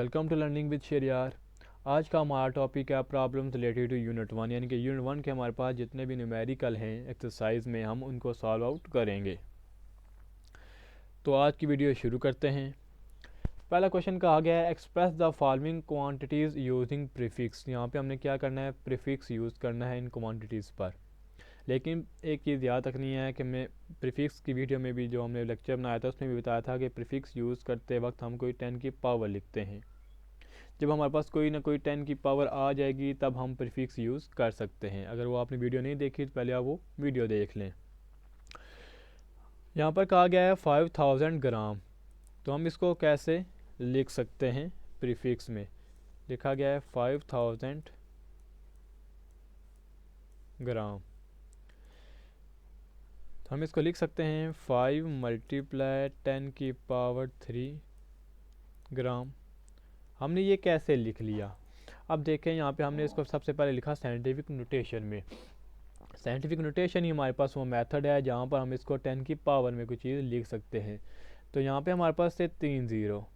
Welcome to learning with Sheriyar. आज का हमारा टॉपिक है प्रॉब्लम्स रिलेटेड टू यूनिट 1, यानी कि यूनिट 1 के हमारे पास जितने भी न्यूमेरिकल हैं एक्सरसाइज में हम उनको सॉल्व आउट करेंगे। तो आज की वीडियो शुरू करते हैं। पहला क्वेश्चन कहा गया है express the following quantities using prefix. यहाँ पे हमने क्या करना है, प्रीफिक्स यूज़ करना है इन क्वांटिटीज़ पर। लेकिन एक चीज़ याद रखनी है कि मैं प्रीफिक्स की वीडियो में भी जो हमने लेक्चर बनाया था उसमें भी बताया था कि प्रीफिक्स यूज़ करते वक्त हम कोई 10 की पावर लिखते हैं। जब हमारे पास कोई ना कोई 10 की पावर आ जाएगी तब हम प्रीफिक्स यूज़ कर सकते हैं। अगर वो आपने वीडियो नहीं देखी तो पहले आप वो वीडियो देख लें। यहाँ पर कहा गया है 5000 ग्राम, तो हम इसको कैसे लिख सकते हैं। प्रीफिक्स में लिखा गया है 5000 ग्राम, तो हम इसको लिख सकते हैं 5 मल्टीप्लाई 10 की पावर 3 ग्राम। हमने ये कैसे लिख लिया, अब देखें यहाँ पे हमने इसको सबसे पहले लिखा साइंटिफिक नोटेशन में। साइंटिफिक नोटेशन ही हमारे पास वो मेथड है जहाँ पर हम इसको 10 की पावर में कोई चीज़ लिख सकते हैं। तो यहाँ पे हमारे पास से 3 ज़ीरो,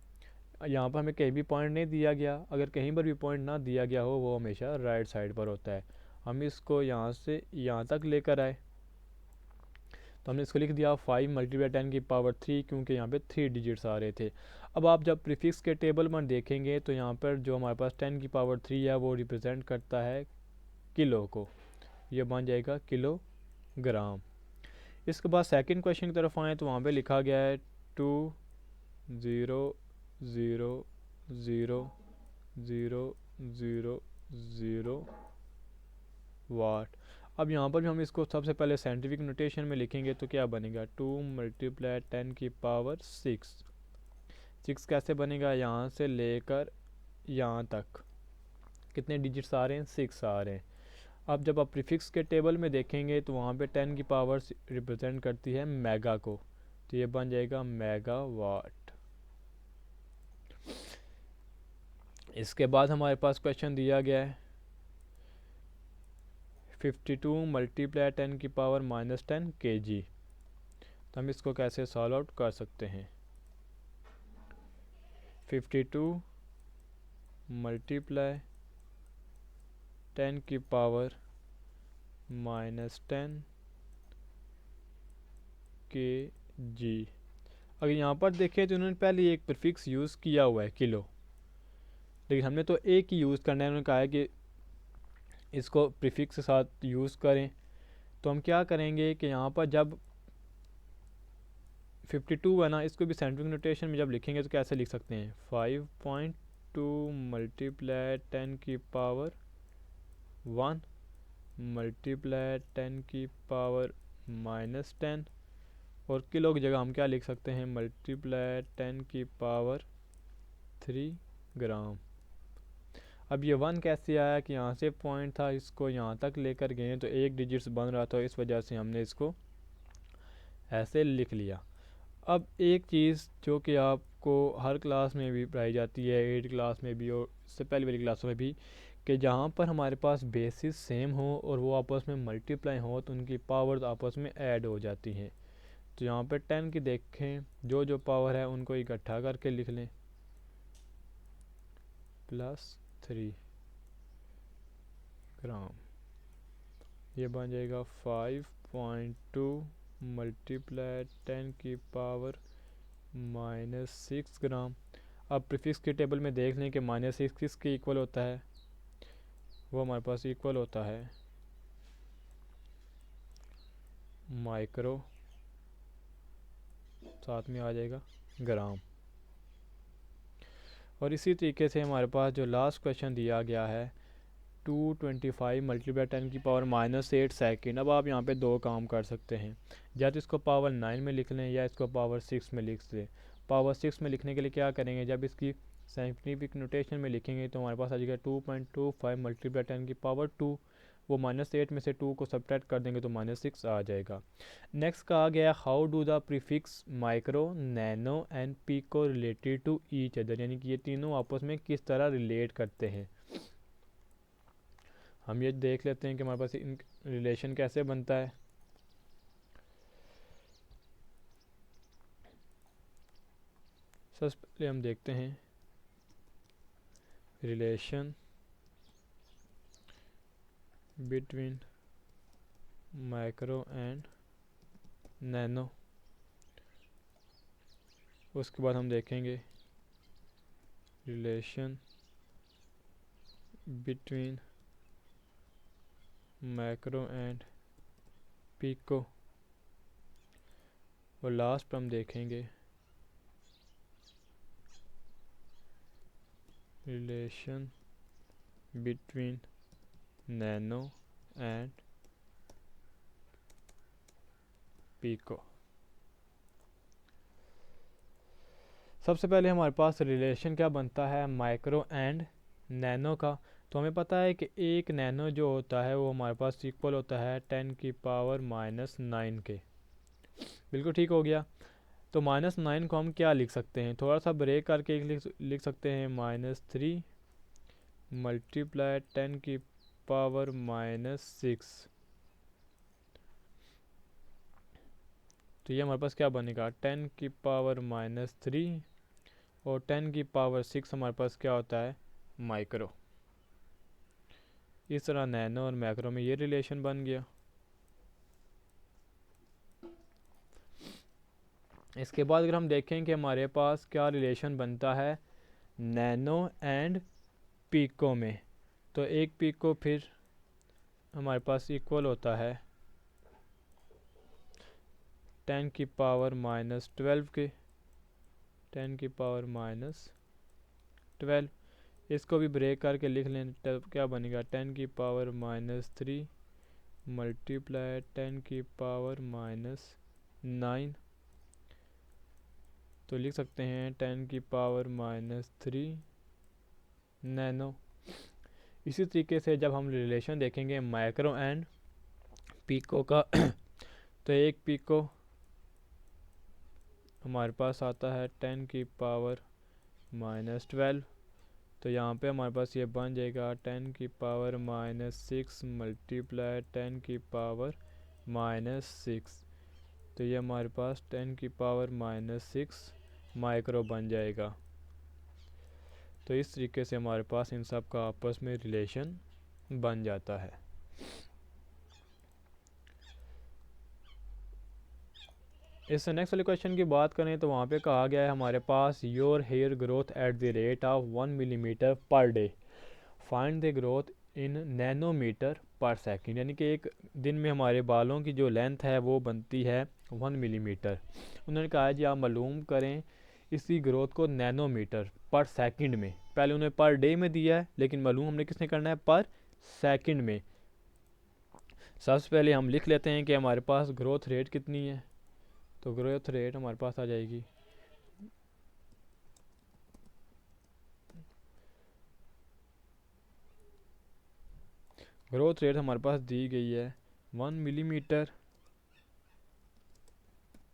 यहाँ पर हमें कहीं भी पॉइंट नहीं दिया गया। अगर कहीं पर भी पॉइंट ना दिया गया हो वो हमेशा राइट साइड पर होता है। हम इसको यहाँ से यहाँ तक लेकर आए तो हमने इसको लिख दिया 5 मल्टीप्लाई 10 की पावर 3, क्योंकि यहाँ पे 3 डिजिट्स आ रहे थे। अब आप जब प्रीफिक्स के टेबल में देखेंगे तो यहाँ पर जो हमारे पास 10 की पावर 3 है वो रिप्रेजेंट करता है किलो को, ये बन जाएगा किलोग्राम। इसके बाद सेकंड क्वेश्चन की तरफ आए तो वहाँ पे लिखा गया है 2000000 वाट। अब यहाँ पर भी हम इसको सबसे पहले साइंटिफिक नोटेशन में लिखेंगे तो क्या बनेगा 2 मल्टीप्लाई 10 की पावर 6। 6 कैसे बनेगा, यहाँ से लेकर यहाँ तक कितने डिजिट्स आ रहे हैं, 6 आ रहे हैं। अब जब आप प्रीफिक्स के टेबल में देखेंगे तो वहाँ पे 10 की पावर रिप्रेजेंट करती है मेगा को, तो ये बन जाएगा मेगावाट। इसके बाद हमारे पास क्वेश्चन दिया गया है 52 मल्टीप्लाई 10 की पावर -10 kg। तो हम इसको कैसे सॉल्व आउट कर सकते हैं। 52 मल्टीप्लाई 10 की पावर -10 kg। अगर यहाँ पर देखें तो उन्होंने पहले एक प्रीफिक्स यूज़ किया हुआ है किलो, लेकिन हमने तो एक ही यूज़ करना है। उन्होंने कहा है कि इसको प्रीफिक्स के साथ यूज़ करें। तो हम क्या करेंगे कि यहाँ पर जब 52 है ना, इसको भी साइंटिफिक नोटेशन में जब लिखेंगे तो कैसे लिख सकते हैं 5.2 मल्टीप्लाई 10 की पावर 1 मल्टीप्लाई 10 की पावर -10, और किलो की जगह हम क्या लिख सकते हैं मल्टीप्लाई 10 की पावर 3 ग्राम। अब ये 1 कैसे आया कि यहाँ से पॉइंट था, इसको यहाँ तक लेकर गए तो एक डिजिट्स बन रहा था, इस वजह से हमने इसको ऐसे लिख लिया। अब एक चीज़ जो कि आपको हर क्लास में भी पढ़ाई जाती है, 8 क्लास में भी और इससे पहले वाली क्लासों में भी, कि जहाँ पर हमारे पास बेसिस सेम हो और वो आपस में मल्टीप्लाई हो तो उनकी पावर्स आपस में ऐड हो जाती हैं। तो यहाँ पर 10 की देखें, जो जो पावर है उनको इकट्ठा करके लिख लें +3 ग्राम, ये बन जाएगा 5.2 मल्टीप्लाई 10 की पावर -6 ग्राम। अब प्रीफिक्स के टेबल में देख लें कि -6 किसके इक्वल होता है, वो हमारे पास इक्वल होता है माइक्रो, साथ में आ जाएगा ग्राम। और इसी तरीके से हमारे पास जो लास्ट क्वेश्चन दिया गया है 225 मल्टीप्लाई 10 की पावर -8 सेकेंड। अब आप यहाँ पे दो काम कर सकते हैं, या तो इसको पावर 9 में लिख लें या इसको पावर 6 में लिख लें। पावर 6 में लिखने के लिए क्या करेंगे, जब इसकी साइंटिफिक नोटेशन में लिखेंगे तो हमारे पास आ जाएगा 2.25 मल्टीप्लाई 10 की पावर 2, वो -8 में से 2 को सब्ट्रैक्ट कर देंगे तो -6 आ जाएगा। नेक्स्ट कहा गया how do the prefix micro, nano and pico related to each other, यानी कि ये तीनों आपस में किस तरह रिलेट करते हैं। हम ये देख लेते हैं कि हमारे पास इन रिलेशन कैसे बनता है। सबसे पहले हम देखते हैं relation between micro and nano. उसके बाद हम देखेंगे relation between macro and pico, और लास्ट पर हम देखेंगे relation between nano and pico. सबसे पहले हमारे पास रिलेशन क्या बनता है माइक्रो एंड नैनो का। तो हमें पता है कि एक नैनो जो होता है वो हमारे पास इक्वल होता है 10⁻⁹ के। बिल्कुल ठीक हो गया। तो -9 को हम क्या लिख सकते हैं, थोड़ा सा ब्रेक करके लिख सकते हैं -3 मल्टीप्लाई 10⁻⁻6। तो ये हमारे पास क्या बनेगा 10⁻⁻3 और 10⁻6 हमारे पास क्या होता है माइक्रो। इस तरह नैनो और मैक्रो में ये रिलेशन बन गया। इसके बाद अगर हम देखें कि हमारे पास क्या रिलेशन बनता है नैनो एंड पिको में, तो एक पिको फिर हमारे पास इक्वल होता है 10⁻⁻12 के। 10⁻⁻12 इसको भी ब्रेक करके लिख लें तब क्या बनेगा 10⁻³ मल्टीप्लाई 10⁻⁹। तो लिख सकते हैं 10⁻³ नैनो। इसी तरीके से जब हम रिलेशन देखेंगे माइक्रो एंड पिको का तो एक पिको हमारे पास आता है 10⁻⁻12। तो यहाँ पे हमारे पास ये बन जाएगा 10⁻⁻6 मल्टीप्लाई 10⁻⁻6। तो ये हमारे पास 10⁻⁻6 माइक्रो बन जाएगा। तो इस तरीके से हमारे पास इन सब का आपस में रिलेशन बन जाता है। इस नेक्स्ट वाले क्वेश्चन की बात करें तो वहाँ पे कहा गया है हमारे पास your hair growth at the rate of 1 millimetre per day, find the growth in nanometre per second. यानी कि एक दिन में हमारे बालों की जो लेंथ है वो बनती है 1 मिलीमीटर। उन्होंने कहा है जी आप मालूम करें इसी ग्रोथ को नैनोमीटर पर सेकंड में। पहले उन्होंने पर डे में दिया है लेकिन मालूम हमने किसने करना है पर सेकंड में। सबसे पहले हम लिख लेते हैं कि हमारे पास ग्रोथ रेट कितनी है। तो ग्रोथ रेट हमारे पास आ जाएगी ग्रोथ रेट हमारे पास दी गई है 1 मिलीमीटर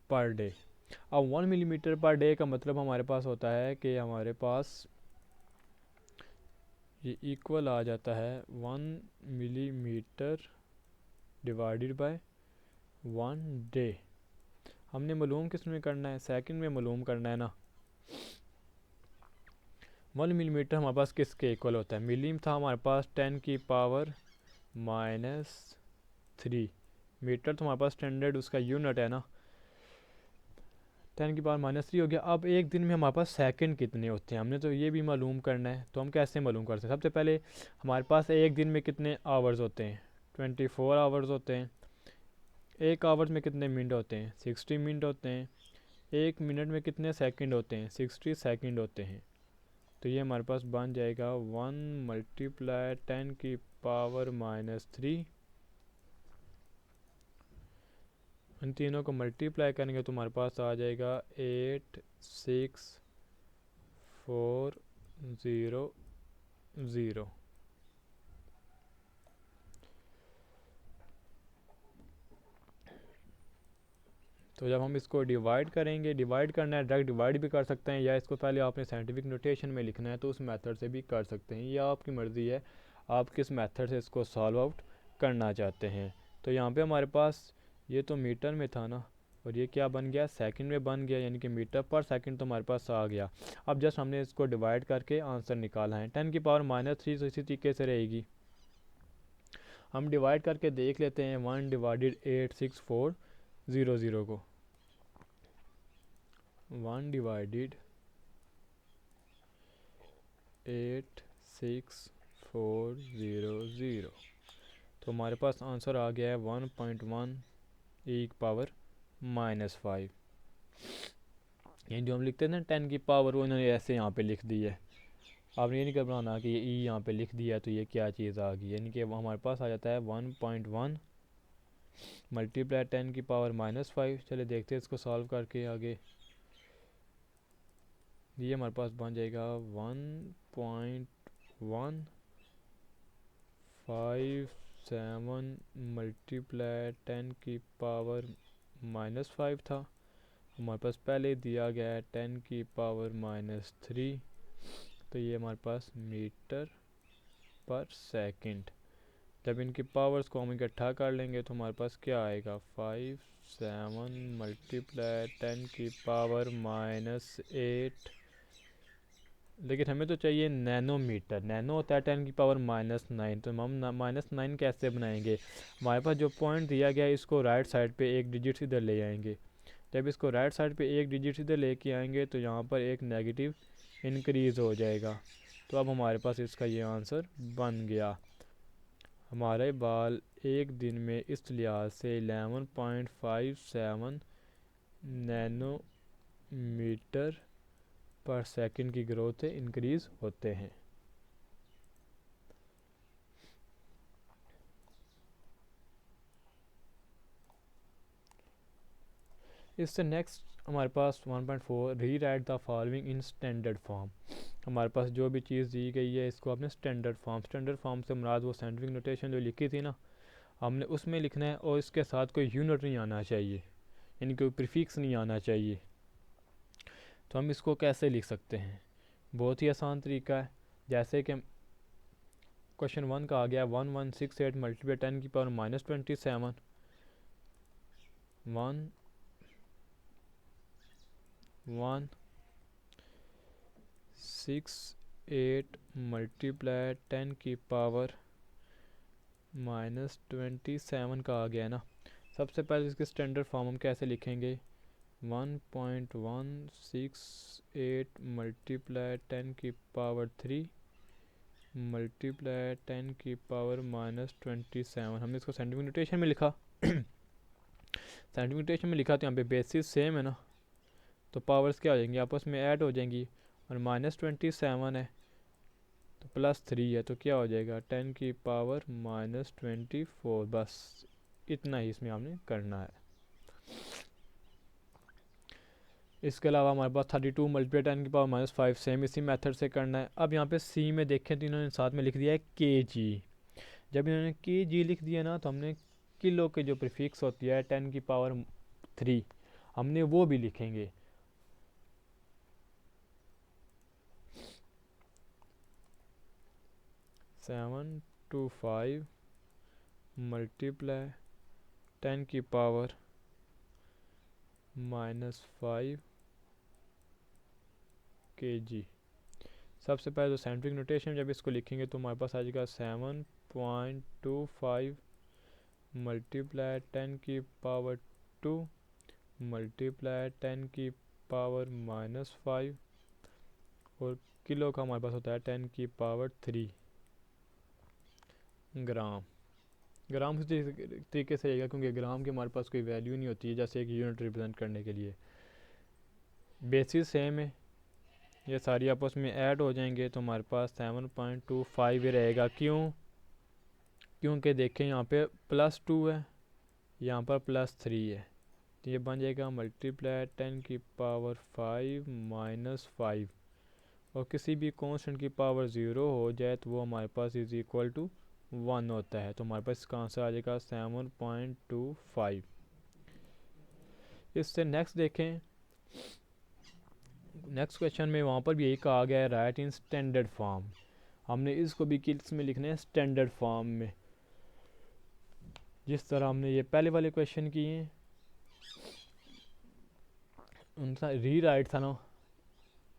पर डे। अब 1 मिलीमीटर पर डे का मतलब हमारे पास होता है कि हमारे पास ये इक्वल आ जाता है 1 मिलीमीटर डिवाइडेड बाय 1 डे। हमने मालूम किस में करना है सेकंड में मालूम करना है ना। 1 मिलीमीटर हमारे पास किसके इक्वल होता है, मिली था हमारे पास 10⁻⁻3। मीटर तो हमारे पास स्टैंडर्ड उसका यूनिट है ना, 10⁻³ हो गया। अब एक दिन में हमारे पास सेकंड कितने होते हैं हमने तो ये भी मालूम करना है। तो हम कैसे मालूम करते हैं, सबसे पहले हमारे पास एक दिन में कितने आवर्स होते हैं 24 आवर्स होते हैं। एक आवर्स में कितने मिनट होते हैं 60 मिनट होते हैं। एक मिनट में कितने सेकंड होते हैं 60 सेकंड होते हैं। तो ये हमारे पास बन जाएगा 1 मल्टीप्लाई 10⁻⁻3। इन तीनों को मल्टीप्लाई करेंगे तो हमारे पास आ जाएगा 86400। तो जब हम इसको डिवाइड करेंगे, डिवाइड करना है डायरेक्ट डिवाइड भी कर सकते हैं या इसको पहले आपने साइंटिफिक नोटेशन में लिखना है तो उस मेथड से भी कर सकते हैं, या आपकी मर्ज़ी है आप किस मेथड से इसको सॉल्व आउट करना चाहते हैं। तो यहाँ पे हमारे पास ये तो मीटर में था ना, और ये क्या बन गया, सेकंड में बन गया, यानी कि मीटर पर सेकंड तो हमारे पास आ गया। अब जस्ट हमने इसको डिवाइड करके आंसर निकाला है। 10⁻³ तो इसी तरीके से रहेगी, हम डिवाइड करके देख लेते हैं 1/8640 को। 1/8640, तो हमारे पास आंसर आ गया है 1.1 e⁻⁵। ये जो हम लिखते हैं ना 10 की पावर, वो इन्होंने ऐसे यहाँ पे लिख दी है। आपने ये नहीं घबराना कि ये ई यहाँ पे लिख दिया है तो ये क्या चीज़ आ गई, यानी कि हमारे पास आ जाता है 1.1 मल्टीप्लाई 10⁻⁵। चले देखते हैं इसको सॉल्व करके आगे। ये हमारे पास बन जाएगा 1.157 मल्टीप्लाई 10⁻⁵ था। हमारे पास पहले दिया गया है 10⁻⁻3, तो ये हमारे पास मीटर पर सेकंड। जब इनकी पावर्स को हम इकट्ठा कर लेंगे तो हमारे पास क्या आएगा, 57 मल्टीप्लाई 10⁻⁸। लेकिन हमें तो चाहिए नैनोमीटर, नैनो होता है 10⁻⁹, तो हम -9 कैसे बनाएंगे। हमारे पास जो पॉइंट दिया गया है इसको राइट साइड पे एक डिजिट इधर ले आएंगे। जब इसको राइट साइड पे एक डिजिट इधर लेके आएंगे तो यहाँ पर एक नेगेटिव इंक्रीज़ हो जाएगा। तो अब हमारे पास इसका ये आंसर बन गया। हमारे बाल एक दिन में इस लिहाज से 11.57 नैनोमीटर पर सेकंड की ग्रोथ से इंक्रीज़ होते हैं। इससे नेक्स्ट हमारे पास 1.4 री right the following in standard form. हमारे पास जो भी चीज़ दी गई है इसको आपने स्टैंडर्ड फॉर्म से मुराद वो साइंटिफिक नोटेशन जो लिखी थी ना, हमने उसमें लिखना है और इसके साथ कोई यूनिट नहीं आना चाहिए, यानी कोई प्रीफिक्स नहीं आना चाहिए। तो हम इसको कैसे लिख सकते हैं, बहुत ही आसान तरीका है। जैसे कि क्वेश्चन 1 का आ गया 1168 मल्टीप्लाई 10⁻⁻27, 1168 मल्टीप्लाई 10⁻⁻27 का आ गया ना। सबसे पहले इसके स्टैंडर्ड फॉर्म हम कैसे लिखेंगे, 1.168 मल्टीप्लाई 10⁻³ मल्टीप्लाई 10⁻⁻27। हमने इसको साइंटिफिक नोटेशन में लिखा साइंटिफिक नोटेशन में लिखा तो यहाँ पे बेसिस सेम है ना, तो पावर्स क्या हो जाएंगी, आपस में ऐड हो जाएंगी। और -27 है तो +3 है तो क्या हो जाएगा 10⁻⁻24। बस इतना ही इसमें हमने करना है। इसके अलावा हमारे पास 32 मल्टीप्लाई 10⁻⁻5 सेम इसी मेथड से करना है। अब यहाँ पे सी में देखें तो इन्होंने साथ में लिख दिया है kg। जब इन्होंने kg लिख दिया ना तो हमने किलो के जो प्रीफिक्स होती है 10⁻³ हमने वो भी लिखेंगे। Seven to 5 multiply 10⁻⁻5 kg। सबसे पहले तो साइंटिफिक नोटेशन जब इसको लिखेंगे तो हमारे पास आ जाएगा 7.25 मल्टीप्लाई 10⁻² मल्टीप्लाई 10⁻⁻5 और किलो का हमारे पास होता है 10⁻³ ग्राम। ग्राम उसी तरीके से आएगा क्योंकि ग्राम की हमारे पास कोई वैल्यू नहीं होती है जैसे एक यूनिट रिप्रेजेंट करने के लिए। बेसिस सेम है, ये सारी आपस में ऐड हो जाएंगे तो हमारे पास 7.25 ही रहेगा। क्योंकि देखें यहाँ पे +2 है, यहाँ पर +3 है, तो ये बन जाएगा मल्टीप्लाई 10⁻⁵ -5। और किसी भी कांस्टेंट की पावर 0 हो जाए तो वो हमारे पास =1 होता है, तो हमारे पास इसका आंसर आ जाएगा 7.25। इससे नेक्स्ट देखें, नेक्स्ट क्वेश्चन में वहाँ पर भी यही कहा गया है राइट इन स्टैंडर्ड फॉर्म। हमने इसको भी किस में लिखना है, स्टैंडर्ड फॉर्म में, जिस तरह हमने ये पहले वाले क्वेश्चन किए हैं उनका री राइट था ना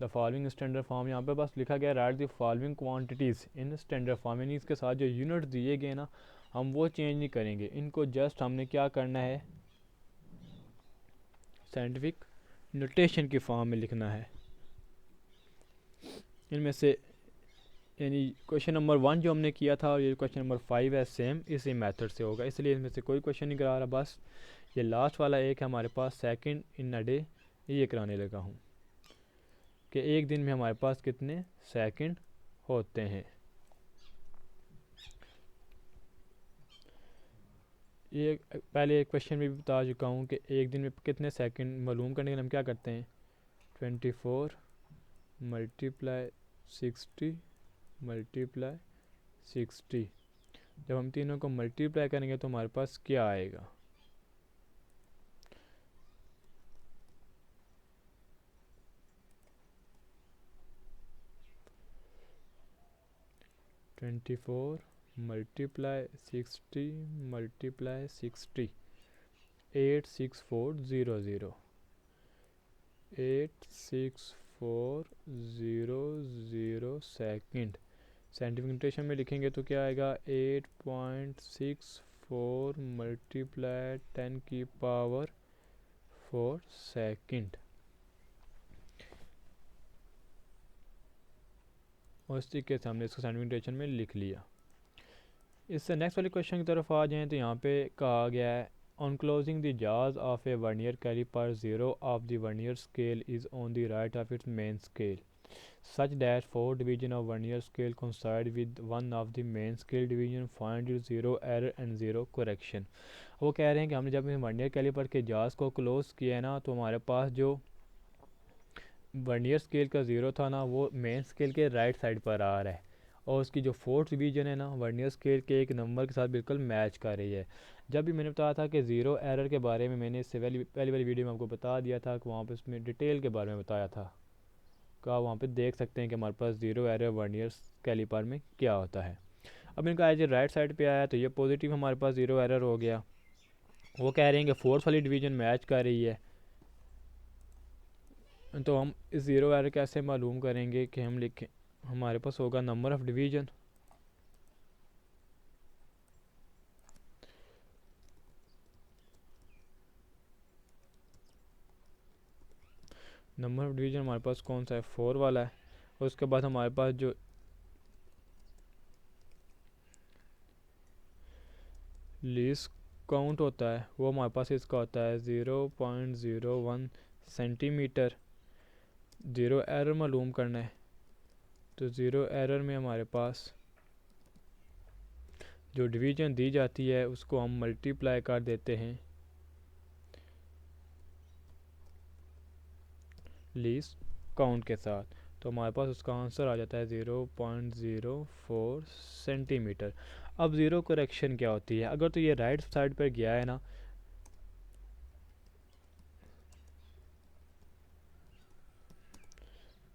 द फॉलोइंग स्टैंडर्ड फॉर्म। यहाँ पे बस लिखा गया right the following quantities in standard form, यानी इसके साथ जो यूनिट दिए गए ना हम वो चेंज नहीं करेंगे, इनको जस्ट हमने क्या करना है साइंटिफिक नोटेशन की फॉर्म में लिखना है। इनमें से यानी क्वेश्चन नंबर 1 जो हमने किया था और ये क्वेश्चन नंबर 5 है सेम इसी मेथड से होगा, इसलिए इसमें से कोई क्वेश्चन नहीं करा रहा। बस ये लास्ट वाला एक है हमारे पास सेकंड इन अ डे, ये कराने लगा हूँ कि एक दिन में हमारे पास कितने सेकंड होते हैं। ये पहले एक क्वेश्चन में भी बता चुका हूँ कि एक दिन में कितने सेकंड मालूम करने के लिए हम क्या करते हैं 24 मल्टीप्लाई 60 मल्टीप्लाई 60। जब हम तीनों को मल्टीप्लाई करेंगे तो हमारे पास क्या आएगा 24 multiply 60 multiply 60 86400 86400 second. Scientific notation में लिखेंगे तो क्या आएगा 8.64 मल्टीप्लाई 10 की पावर 4 सेकंड। और इस तरीके से हमने इसको साइंटिफिक नोटेशन में लिख लिया। इससे नेक्स्ट वाले क्वेश्चन की तरफ आ जाएं तो यहाँ पे कहा गया है on closing the jaws of a vernier calliper zero of the vernier scale is on the right of its main scale such that 4 division of vernier scale coincide with one of the main scale division, find its zero error and zero correction। वो कह रहे हैं कि हमने जब vernier caliper के जाज को क्लोज किया है ना तो हमारे पास जो वर्नियर स्केल का ज़ीरो था ना वो मेन स्केल के राइट साइड पर आ रहा है और उसकी जो फोर्थ डिवीजन है ना वर्नियर स्केल के एक नंबर के साथ बिल्कुल मैच कर रही है। जब भी मैंने बताया था कि ज़ीरो एरर के बारे में मैंने इससे पहली वाली वीडियो में आपको बता दिया था कि वहाँ पर उसमें डिटेल के बारे में बताया था, तो आप वहाँ पे देख सकते हैं कि हमारे पास ज़ीरो एरर वर्नियर कैलिपर में क्या होता है। अब इनका एज राइट साइड पे आया तो ये पॉजिटिव हमारे पास ज़ीरो एरर हो गया। वो कह रहे हैं कि फोर्थ वाली डिवीज़न मैच कर रही है, तो हम इस ज़ीरो एरर कैसे मालूम करेंगे कि हम लिखें हमारे पास होगा number of division. Number of division हमारे पास कौन सा है 4 वाला है। और उसके बाद हमारे पास जो लीस्ट काउंट होता है वो हमारे पास इसका होता है 0.01 सेंटीमीटर। ज़ीरो एरर मालूम करना है तो ज़ीरो एरर में हमारे पास जो डिवीज़न दी जाती है उसको हम मल्टीप्लाई कर देते हैं लीस्ट काउंट के साथ, तो हमारे पास उसका आंसर आ जाता है 0.04 सेंटीमीटर। अब ज़ीरो करेक्शन क्या होती है, अगर तो ये राइट साइड पर गया है ना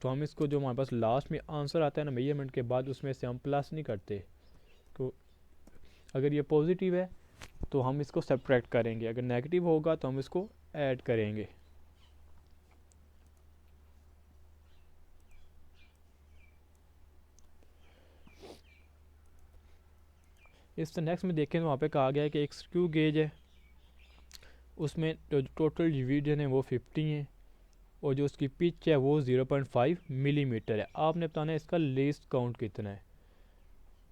तो हम इसको जो हमारे पास लास्ट में आंसर आता है ना मेजरमेंट के बाद उसमें से हम प्लस नहीं करते। तो अगर ये पॉजिटिव है तो हम इसको सब्ट्रैक्ट करेंगे, अगर नेगेटिव होगा तो हम इसको ऐड करेंगे। इससे नेक्स्ट में देखें तो वहाँ पे कहा गया है कि एक स्क्रू गेज है उसमें जो टोटल डिवीजन है वो 50 है और जो उसकी पिच है वो 0.5 मिलीमीटर है। आपने बताना है इसका लीस्ट काउंट कितना है।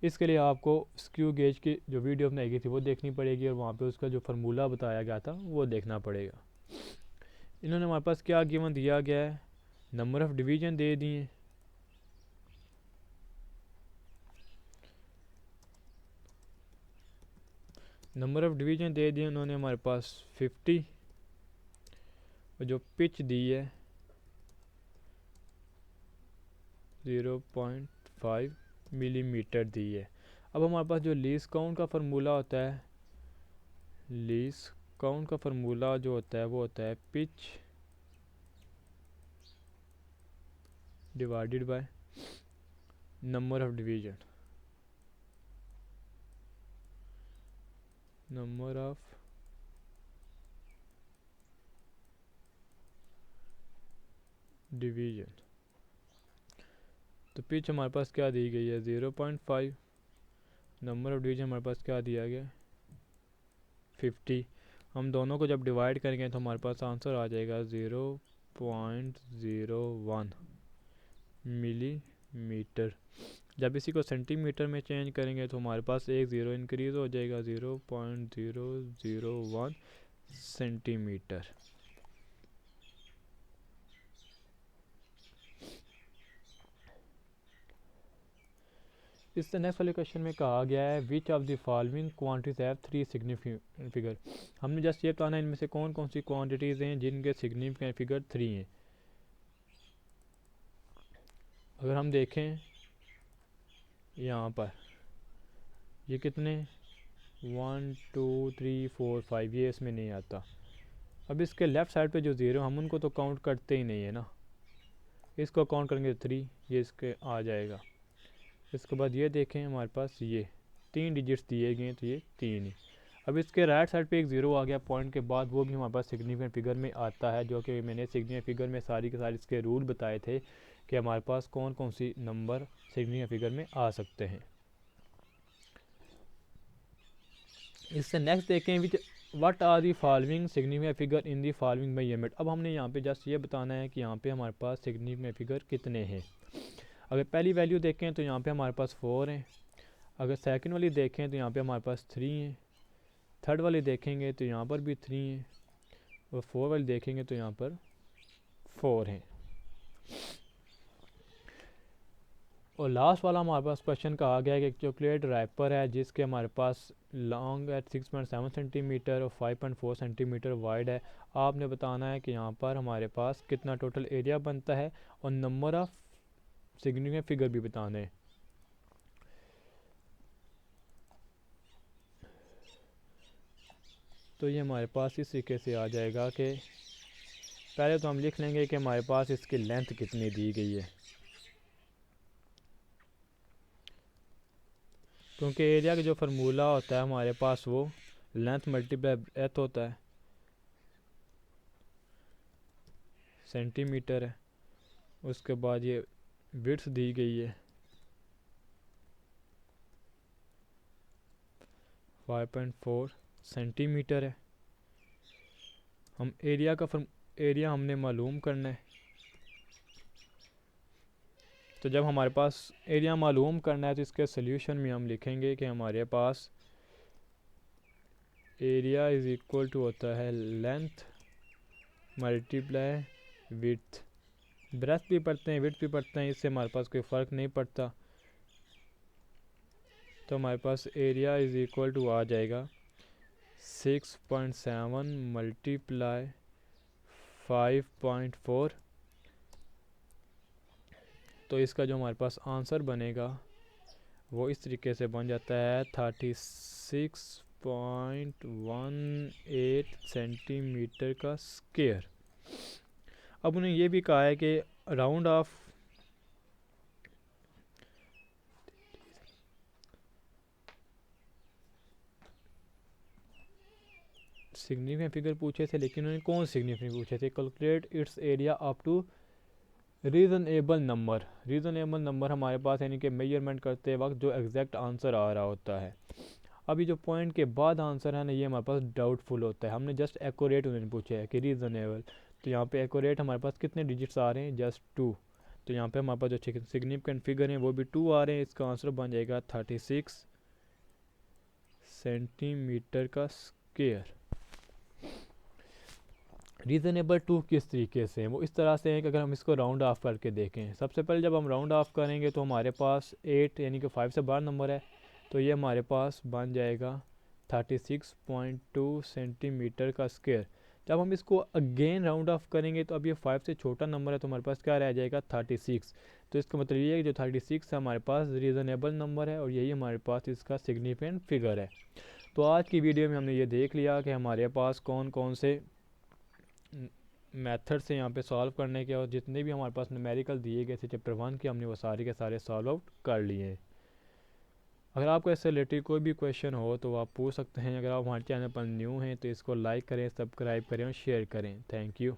इसके लिए आपको स्क्रू गेज की जो वीडियो बनाई गई थी वो देखनी पड़ेगी और वहाँ पे उसका जो फार्मूला बताया गया था वो देखना पड़ेगा। इन्होंने हमारे पास क्या गिवन दिया गया है नंबर ऑफ़ डिवीज़न दे दिए, नंबर ऑफ़ डिवीज़न दे दिए उन्होंने हमारे पास 50 और जो पिच दी है 0.5 मिलीमीटर दी है। अब हमारे पास जो लीस्ट काउंट का फार्मूला होता है, लीस्ट काउंट का फार्मूला जो होता है वो होता है pitch divided by number of division, number of division. तो पिच हमारे पास क्या दी गई है 0.5, नंबर ऑफ डिवीजन हमारे पास क्या दिया गया 50। हम दोनों को जब डिवाइड करेंगे तो हमारे पास आंसर आ जाएगा 0.01 मिलीमीटर। जब इसी को सेंटीमीटर में चेंज करेंगे तो हमारे पास एक ज़ीरो इंक्रीज़ हो जाएगा 0.001 सेंटीमीटर। इस नेक्स्ट वाले क्वेश्चन में कहा गया है which of the following quantities have 3 significant figure. हमने जस्ट ये बताना है इनमें से कौन कौन सी क्वांटिटीज़ हैं जिनके सिग्निफिकेंट फिगर 3 हैं। अगर हम देखें यहाँ पर ये कितने 1 2 3 4 5 ये इसमें नहीं आता। अब इसके लेफ़्ट साइड पे जो ज़ीरो हम उनको तो काउंट करते ही नहीं है ना, इसको काउंट करेंगे 3 ये इसके आ जाएगा। इसके बाद ये देखें हमारे पास ये 3 डिजिट्स दिए गए तो ये 3 ही। अब इसके राइट साइड पे एक ज़ीरो आ गया पॉइंट के बाद, वो भी हमारे पास सिग्निफिकेंट फिगर में आता है, जो कि मैंने सिग्निफिकेंट फिगर में सारी के सारे इसके रूल बताए थे कि हमारे पास कौन कौन सी नंबर सिग्निफिकेंट फिगर में आ सकते हैं। इससे नेक्स्ट देखें which what are the following significant figure in the following measurement. अब हमने यहाँ पे जस्ट ये बताना है कि यहाँ पे हमारे पास सिग्निफिकेंट फिगर कितने हैं। अगर पहली वैल्यू देखें तो यहाँ पे हमारे पास 4 हैं। अगर सेकंड वाली देखें तो यहाँ पे हमारे पास 3 हैं। थर्ड वाली देखेंगे तो यहाँ पर भी 3 हैं और 4 वाली देखेंगे तो यहाँ पर 4 हैं। और लास्ट वाला हमारे पास क्वेश्चन कहा गया है कि एक चॉकलेट रैपर है जिसके हमारे पास लॉन्ग है 6.7 सेंटीमीटर और 5.4 सेंटीमीटर वाइड है। आपने बताना है कि यहाँ पर हमारे पास कितना टोटल एरिया बनता है और नंबर ऑफ सिग्निफिकेंट फिगर भी बताना है। तो ये हमारे पास इस तरीके से आ जाएगा कि पहले तो हम लिख लेंगे कि हमारे पास इसकी लेंथ कितनी दी गई है, क्योंकि एरिया का जो फार्मूला होता है हमारे पास वो लेंथ मल्टीप्लाई ब्रेथ होता है, सेंटीमीटर है। उसके बाद ये विड्थ दी गई है 5.4 सेंटीमीटर है। हम एरिया हमने मालूम करना है। तो जब हमारे पास एरिया मालूम करना है तो इसके सोल्यूशन में हम लिखेंगे कि हमारे पास एरिया इज़ इक्वल टू होता है लेंथ मल्टीप्लाई विड्थ। ब्रेथ भी पढ़ते हैं विड्थ भी पढ़ते हैं, इससे हमारे पास कोई फ़र्क नहीं पड़ता। तो हमारे पास एरिया इज़ इक्वल टू आ जाएगा 6.7 मल्टीप्लाई 5.4। तो इसका जो हमारे पास आंसर बनेगा वो इस तरीके से बन जाता है 36.18 सेंटीमीटर का स्क्वायर। अब उन्हें ये भी कहा है कि राउंड ऑफ सिग्निफिकेंट फिगर पूछे थे, लेकिन उन्होंने कौन सिग्निफिकेंट पूछे थे। Calculate its area up to reasonable number हमारे पास यानी कि मेजरमेंट करते वक्त जो एग्जैक्ट आंसर आ रहा होता है। अभी जो पॉइंट के बाद आंसर है ना ये हमारे पास डाउटफुल होता है। हमने जस्ट एक्यूरेट उन्होंने पूछा है कि रीज़नेबल, तो यहाँ पे एक्यूरेट हमारे पास कितने डिजिट्स आ रहे हैं जस्ट 2। तो यहाँ पे हमारे पास जो सिग्निफिकेंट फिगर हैं वो भी 2 आ रहे हैं। इसका आंसर बन जाएगा 36 सेंटीमीटर का स्क्वायर। रीज़नेबल 2 किस तरीके से है, वो इस तरह से है कि अगर हम इसको राउंड ऑफ करके देखें, सबसे पहले जब हम राउंड ऑफ करेंगे तो हमारे पास 8 यानी कि 5 से बाहर नंबर है, तो ये हमारे पास बन जाएगा 36.2 सेंटीमीटर का स्क्वायर। जब हम इसको अगेन राउंड ऑफ करेंगे तो अब ये 5 से छोटा नंबर है तो हमारे पास क्या रह जाएगा 36। तो इसका मतलब ये है कि जो 36 है हमारे पास रीज़नेबल नंबर है और यही हमारे पास इसका सिग्निफिकेंट फिगर है। तो आज की वीडियो में हमने ये देख लिया कि हमारे पास कौन कौन से मेथड से यहाँ पे सॉल्व करने के, और जितने भी हमारे पास न्यूमेरिकल दिए गए थे चैप्टर 1 के हमने वो सारे के सारे सॉल्व आउट कर लिए हैं। अगर आपको इससे रिलेटेड कोई भी क्वेश्चन हो तो आप पूछ सकते हैं। अगर आप हमारे चैनल पर न्यू हैं तो इसको लाइक करें, सब्सक्राइब करें और शेयर करें। Thank you.